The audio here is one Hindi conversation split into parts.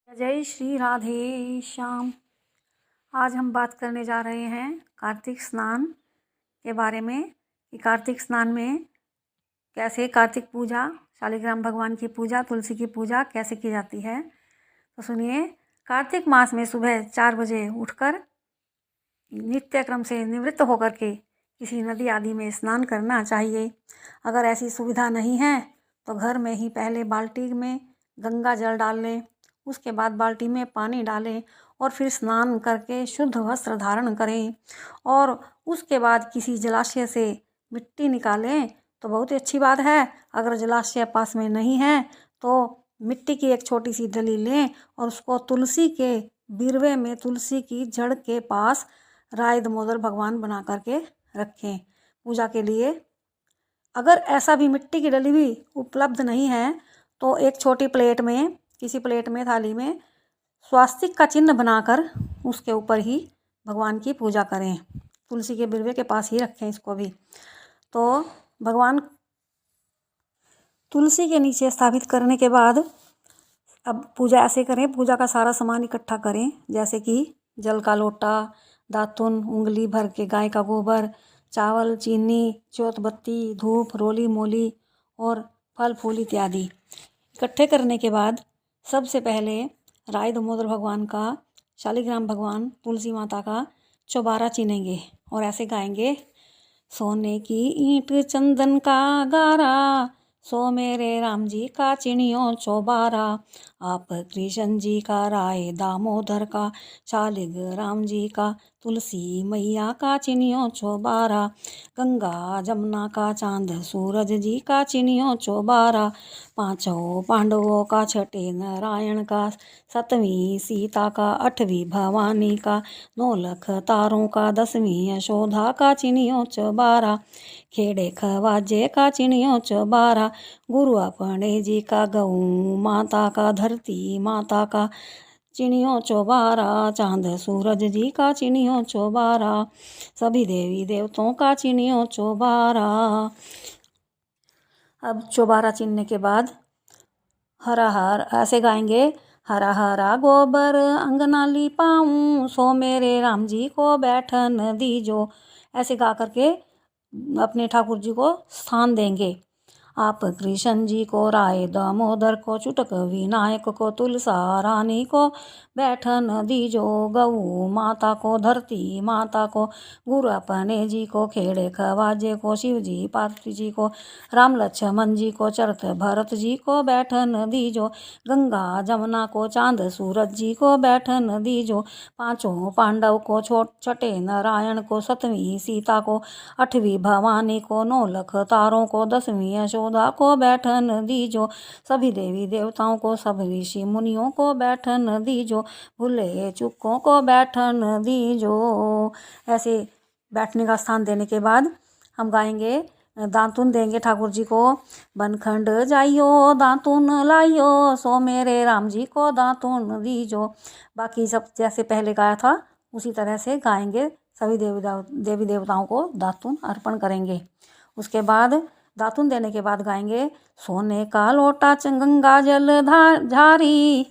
जय श्री राधे श्याम। आज हम बात करने जा रहे हैं कार्तिक स्नान के बारे में कि कार्तिक स्नान में कैसे कार्तिक पूजा, शालिग्राम भगवान की पूजा, तुलसी की पूजा कैसे की जाती है। तो सुनिए, कार्तिक मास में सुबह 4 बजे उठकर नित्य क्रम से निवृत्त होकर के किसी नदी आदि में स्नान करना चाहिए। अगर ऐसी सुविधा नहीं है तो घर में ही पहले बाल्टी में गंगा जल डाल लें, उसके बाद बाल्टी में पानी डालें और फिर स्नान करके शुद्ध वस्त्र धारण करें और उसके बाद किसी जलाशय से मिट्टी निकालें तो बहुत ही अच्छी बात है। अगर जलाशय पास में नहीं है तो मिट्टी की एक छोटी सी डली लें और उसको तुलसी के बिरवे में, तुलसी की जड़ के पास राय दामोदर भगवान बना करके रखें पूजा के लिए। अगर ऐसा भी मिट्टी की डली भी उपलब्ध नहीं है तो एक छोटी प्लेट में, किसी प्लेट में, थाली में स्वास्तिक का चिन्ह बनाकर उसके ऊपर ही भगवान की पूजा करें। तुलसी के बिरवे के पास ही रखें इसको भी। तो भगवान तुलसी के नीचे स्थापित करने के बाद अब पूजा ऐसे करें, पूजा का सारा सामान इकट्ठा करें, जैसे कि जल का लोटा, दातुन, उंगली भर के गाय का गोबर, चावल, चीनी, जोत बत्ती, धूप, रोली मोली और फल फूल इत्यादि इकट्ठे करने के बाद सबसे पहले राय दामोदर भगवान का, शालिग्राम भगवान, तुलसी माता का चौबारा चीनेंगे और ऐसे गाएंगे। सोने की ईंट चंदन का गारा, सो मेरे राम जी का चिड़ियों चौबारा, आप कृष्ण जी का, राय दामोदर का, शालिग्राम जी का, तुलसी मैया का चिड़ियों चौबारा, गंगा जमुना का, चांद सूरज जी का चिड़ियों चौबारा, पांचों पांडवों का, छठे नारायण का, सतवीं सीता का, आठवीं भवानी का, 9 लख तारों का, 10वीं यशोदा का चिड़ियों चौबारा, खेड़े खवाजे का चिड़ियों चौबारा, गुरु अपने जी का, गऊ माता का, धरती माता का चिड़ियों चौबारा, चांद सूरज जी का चिड़ियों चौबारा, सभी देवी देवताओं का चिड़ियों चौबारा। अब चौबारा चिनने के बाद हरा हर ऐसे गाएंगे। हरा हरा गोबर अंगना लिपाऊं, सो मेरे राम जी को बैठन दीजो। ऐसे गा करके अपने ठाकुर जी को स्थान देंगे। आप कृष्ण जी को, राय दामोदर को, चुटक विनायक को, तुलसा रानी को बैठन दीजो, गऊ माता को, धरती माता को, गुरु अपने जी को, खेड़े खवाजे को, शिव जी पार्वती जी को, राम लक्ष्मण जी को, चरत भरत जी को बैठन दीजो, गंगा जमुना को, चांद सूरज जी को बैठन दीजो, पांचों पांडव को, छठे नारायण को, 7वीं सीता को, 8वीं भवानी को, 9 लख तारों को, 10वीं यशोदा को बैठन दीजो, सभी देवी देवताओं को, सभी ऋषि मुनियों को बैठन दीजो, भूले चुकों को बैठन दीजो। ऐसे बैठने का स्थान देने के बाद हम गाएंगे, दातुन देंगे ठाकुर जी को। बनखंड जाइयो दातुन लाइयो, सो मेरे राम जी को दातुन दीजो। बाकी सब जैसे पहले गाया था उसी तरह से गाएंगे। सभी देवी देवताओं को दातुन अर्पण करेंगे। उसके बाद दातुन देने के बाद गाएंगे, सोने का लोटा गंगा जल झारी,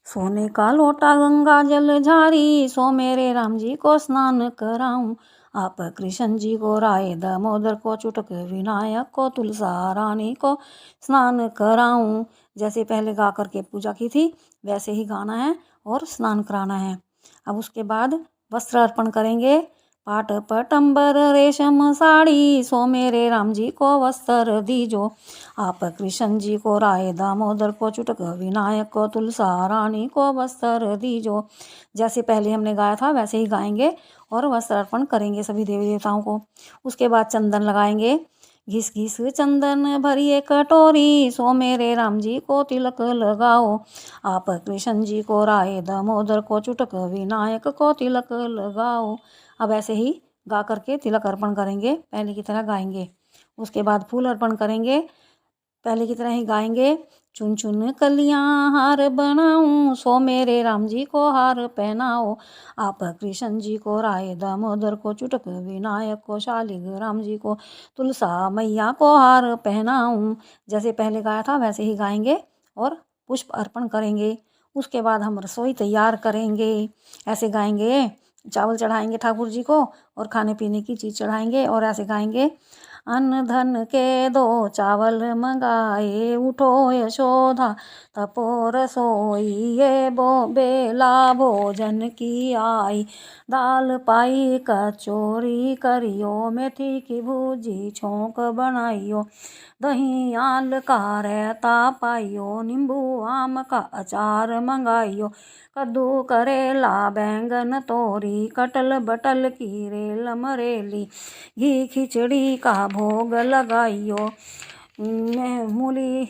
सोने का लोटा गंगा जल झारी, सो मेरे राम जी को स्नान कराऊं, आप कृष्ण जी को, राय दामोदर को, चुटक विनायक को, तुलसा रानी को स्नान कराऊं। जैसे पहले गा करके पूजा की थी वैसे ही गाना है और स्नान कराना है। अब उसके बाद वस्त्र अर्पण करेंगे। पाट पटंबर रेशम साड़ी, सो मेरे राम जी को वस्त्र दीजो, आप कृष्ण जी को, राय दामोदर को, चुटक विनायक को, तुलसा रानी को वस्त्र दीजो। जैसे पहले हमने गाया था वैसे ही गाएंगे और वस्त्र अर्पण करेंगे सभी देवी देवताओं को। उसके बाद चंदन लगाएंगे। घिस घिस चंदन भरी एक कटोरी, सो मेरे राम जी को तिलक लगाओ, आप कृष्ण जी को, राय दामोदर को, चुटक विनायक को तिलक लगाओ। अब ऐसे ही गा करके तिलक अर्पण करेंगे, पहले की तरह गाएंगे। उसके बाद फूल अर्पण करेंगे, पहले की तरह ही गाएंगे। चुन चुन कलियां हार बनाऊं, सो मेरे राम जी को हार पहनाओ, आप कृष्ण जी को, राय दामोदर को, चुटक विनायक को, शालिग्राम जी को, तुलसा मैया को हार पहनाऊं। जैसे पहले गाया था वैसे ही गाएंगे और पुष्प अर्पण करेंगे। उसके बाद हम रसोई तैयार करेंगे। ऐसे गाएंगे, चावल चढ़ाएंगे ठाकुर जी को और खाने पीने की चीज़ चढ़ाएंगे और ऐसे गाएंगे, अन्न धन के दो चावल मंगाए, उठो यशोदा तपो रसोई, ये बेला भोजन की आई, दाल पाई कचौरी करियो, मेथी की भूजी छोंक बनाइयो, दही आल का रायता पाइयो, नींबू आम का अचार मंगाइयो, कद्दू करेला बैंगन तोरी, कटल बटल की रेल मरेली, घी खिचड़ी का भोग लगाइयो, मूली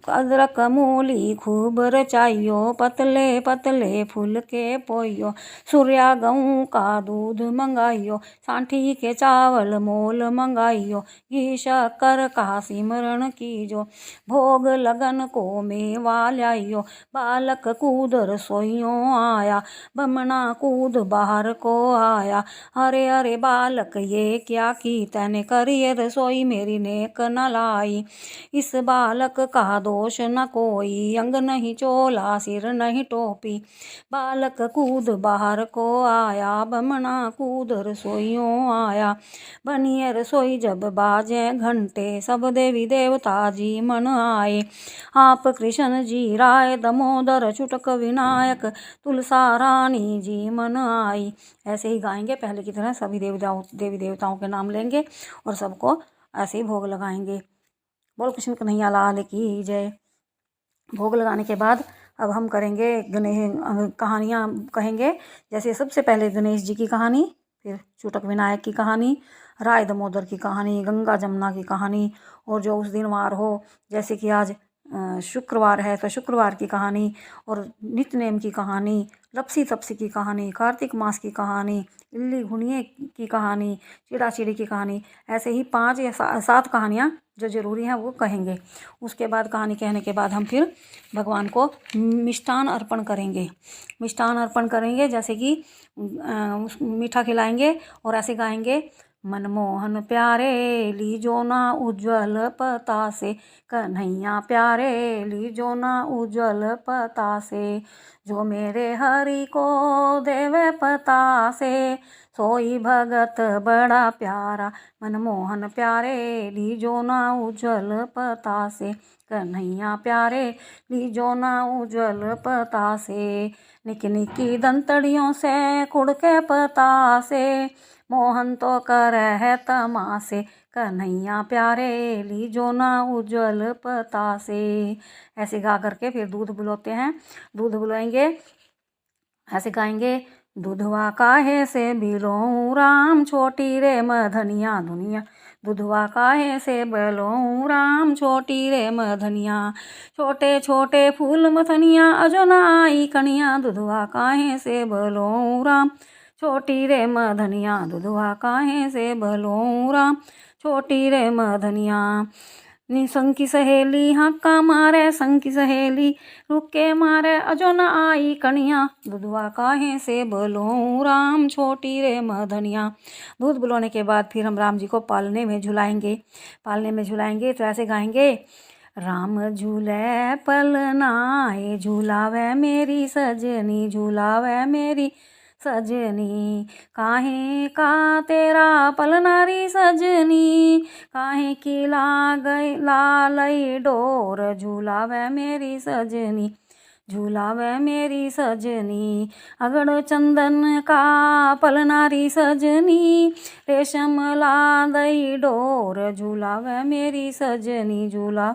अदरक मूली खूब रचाइयो, पतले पतले फूल के पोइयो, सूर्या गऊ का दूध मंगाइयो, सांठी के चावल मोल मंगाइयो, घी शक्कर का सिमरण कीजो, भोग लगन को मेवा ल्याइयो, बालक कूद रसोइयों आया, बमना कूद बाहर को आया, अरे अरे बालक ये क्या की तैने करिए रसोई मेरी नेक न लाई, इस बालक का दोष न कोई, अंग नहीं चोला सिर नहीं टोपी, बालक कूद बाहर को आया, बमना कूद रसोइयों आया, बनिए रसोई जब बाजे घंटे, सब देवी देवता जी मन आए, आप कृष्ण जी राय दामोदर चुटक विनायक, तुलसा रानी जी मन आई। ऐसे ही गाएंगे पहले की तरह, सभी देवी देवताओं के नाम लेंगे और सबको ऐसे ही भोग लगाएंगे। बोल कृष्ण कन्हैया लाल की जय। भोग लगाने के बाद अब हम करेंगे गणेश कहानियाँ कहेंगे, जैसे सबसे पहले गणेश जी की कहानी, फिर चुटक विनायक की कहानी, राय दामोदर की कहानी, गंगा जमुना की कहानी, और जो उस दिन वार हो, जैसे कि आज शुक्रवार है तो शुक्रवार की कहानी, और नित्यनेम की कहानी, लपसी तपसी की कहानी, कार्तिक मास की कहानी, इल्ली घुनिए की कहानी, चिड़ा चिड़ी की कहानी, ऐसे ही 5 या 7 कहानियाँ जो ज़रूरी हैं वो कहेंगे। उसके बाद कहानी कहने के बाद हम फिर भगवान को मिष्ठान अर्पण करेंगे। मिष्ठान अर्पण करेंगे जैसे कि मीठा खिलाएंगे और ऐसे गाएंगे, मनमोहन प्यारे लीजो ना उज्ज्वल पता से, कन्हैया प्यारे लीजो ना उज्ज्वल पता से, जो मेरे हरि को देवे पता से, सोई भगत बड़ा प्यारा, मनमोहन प्यारे लीजो ना उज्ज्वल पता से, कन्हैया प्यारे लीजो ना उज्ज्वल पता से, निकी निकी दंतड़ियों से कुड़ के पता से, मोहन तो कर है तमासे, कन्हैया प्यारे लीजो ना उज्ज्वल पता से। ऐसे गा करके फिर दूध बुलाते हैं, दूध बुलाएंगे, ऐसे गाएंगे, दूधवा काहे से बिलों राम छोटी रे मधनिया दुनिया, दूधवा काहे से बिलों राम छोटी रे मधनिया, छोटे छोटे फूल मथनिया अजो ना आई कनिया, दूधवा काहे से बिलों राम छोटी रे मधनिया, दूधवा काहे से बिलों राम छोटी रे मधनिया, संग की सहेली हक्का मारे संग की सहेली, रुक के मारे अजो न आई कनिया, दूधवा काहे से बोलूं राम छोटी रे मधनिया। दूध बुलाने के बाद फिर हम राम जी को पालने में झुलाएंगे। पालने में झुलाएंगे तो ऐसे गाएंगे, राम झूले पलनाए झूलावे मेरी सजनी, झूलावे मेरी सजनी, काहे का तेरा पलनारी सजनी, काहे की लालई डोर, झूलावे मेरी सजनी, झूलावे मेरी सजनी, अगड़ चंदन का पलनारी सजनी, रेशम लादई डोर, झूलावे मेरी सजनी, झूला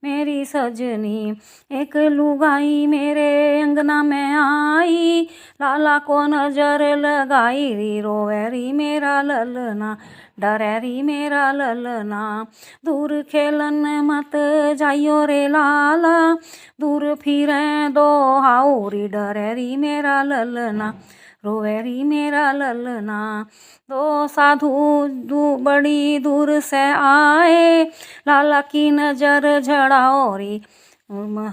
मेरी सजनी, एक लुगाई मेरे अंगना में आई, लाला को नजर लगाई री, रोवे री मेरा ललना, डरे री मेरा ललना, दूर खेलन मत जाइयो रे लाला, दूर फिरे दो हाउरी, डरे री मेरा ललना, रोवे री मेरा ललना, दो साधु बड़ी दूर से आए, लाला की नजर झड़ाओ री,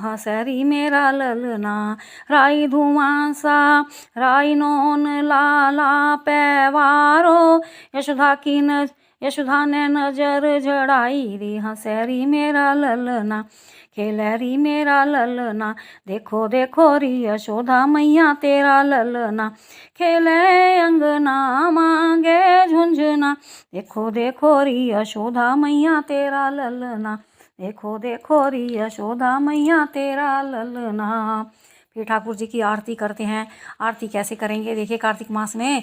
हसरी मेरा ललना, राई धुआं सा राई नोन लाला पैवारो, यशोदा ने नजर झड़ाई री, हसरी मेरा ललना, खेले री मेरा ललना, देखो देखो री यशोदा मैया तेरा ललना, खेले अंगना मांगे झुंझुना, देखो देखो री यशोदा मैया तेरा ललना, देखो देखो री यशोदा मैया तेरा ललना। फिर ठाकुर जी की आरती करते हैं। आरती कैसे करेंगे देखिए, कार्तिक मास में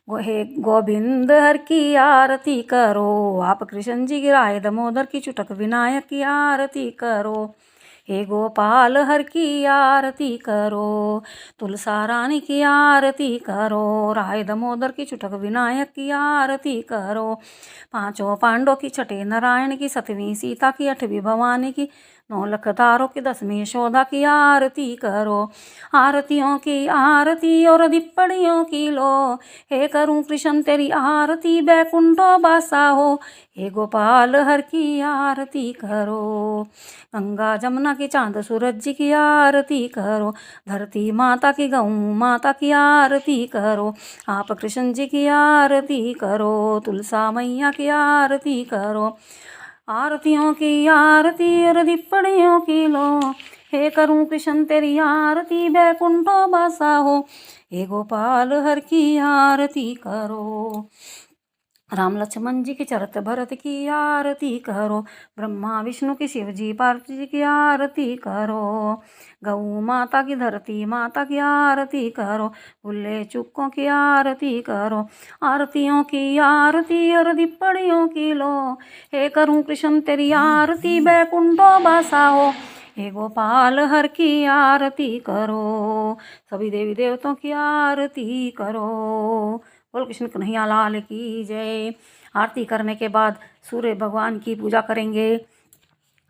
हे गोविंद हर की आरती करो, आप कृष्ण जी की राय दामोदर की चुटक विनायक की आरती करो, हे गोपाल हर की आरती करो, तुलसा रानी की आरती करो, राय दामोदर की चुटक विनायक की आरती करो, पांचों पांडवों की, छठे नारायण की, सतवीं सीता की, अठवीं भवानी की, 9 लखदारों की, 10वीं यशोदा की आरती करो। आरतियों की आरती और दिपड़ियों की लो, हे करूं कृष्ण तेरी आरती बैकुंठो बासा हो, हे गोपाल हर की आरती करो। गंगा जमुना की, चांद सूरज जी की आरती करो, धरती माता की, गौ माता की आरती करो, आप कृष्ण जी की आरती करो, तुलसा मैया की आरती करो। आरतियों की आरती और दिपड़ियों की लो, हे करूं कृष्ण तेरी आरती बैकुंठो बासा हो, हे गोपाल हर की आरती करो। राम लक्ष्मण जी की, चरत भरत की आरती करो, ब्रह्मा विष्णु की, शिव जी पार्वती जी की आरती करो, गौ माता की, धरती माता की आरती करो, भूले चुकों की आरती करो। आरतियों की आरती और दिपड़ियों की लो, हे करूं कृष्ण तेरी आरती बैकुंठो बासा हो, हे गोपाल हर की आरती करो। सभी देवी देवताओं की आरती करो। बोल कृष्ण कन्हैया लाल की जय। आरती करने के बाद सूर्य भगवान की पूजा करेंगे।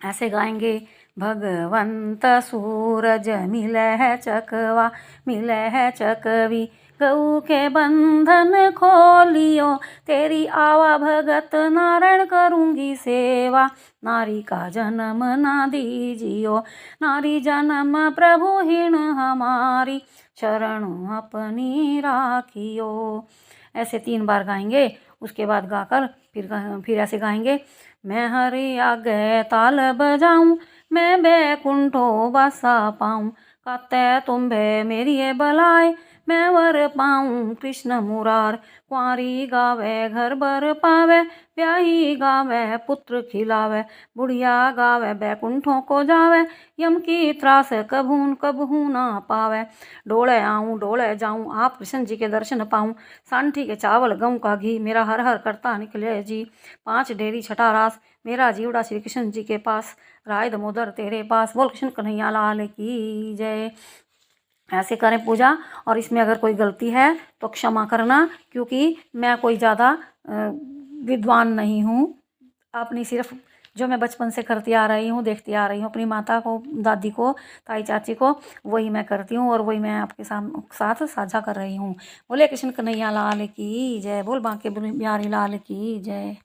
ऐसे गाएंगे, भगवंत सूरज मिले है चकवा, मिले है चकवी, गऊ के बंधन खोलियो, तेरी आवा भगत नारायण करूंगी सेवा, नारी का जन्म ना दीजियो, नारी जन्म प्रभु हीन हमारी, शरण अपनी राखियो। ऐसे 3 बार गाएंगे। उसके बाद गाकर फिर ऐसे गाएंगे, मैं हरि आगे ताल बजाऊं, मैं बैकुंठो बासा पाऊं, काते तुम्भे मेरी बलाए, मैं वर पाऊं कृष्ण मुरार, कुंवारी गावे घर बर पावे, ब्याही गावे पुत्र खिलावे, बुढ़िया गावे बैकुंठों को जावे, यम की त्रास कभू ना पावे, डोले आऊं डोले जाऊं, आप कृष्ण जी के दर्शन पाऊं, सांठी के चावल गऊ का घी, मेरा हर हर करता निकले जी, 5 डेरी छठा रास, मेरा जीवड़ा श्री कृष्ण जी के पास, राय दामोदर तेरे पास। बोल कृष्ण कन्हैया लाल की जय। ऐसे करें पूजा। और इसमें अगर कोई गलती है तो क्षमा करना, क्योंकि मैं कोई ज़्यादा विद्वान नहीं हूँ। अपनी सिर्फ जो मैं बचपन से करती आ रही हूँ, देखती आ रही हूँ, अपनी माता को, दादी को, ताई चाची को, वही मैं करती हूँ और वही मैं आपके साथ साझा कर रही हूँ। बोले कृष्ण कन्हैया लाल की जय। बोल बांके बिहारी लाल की जय।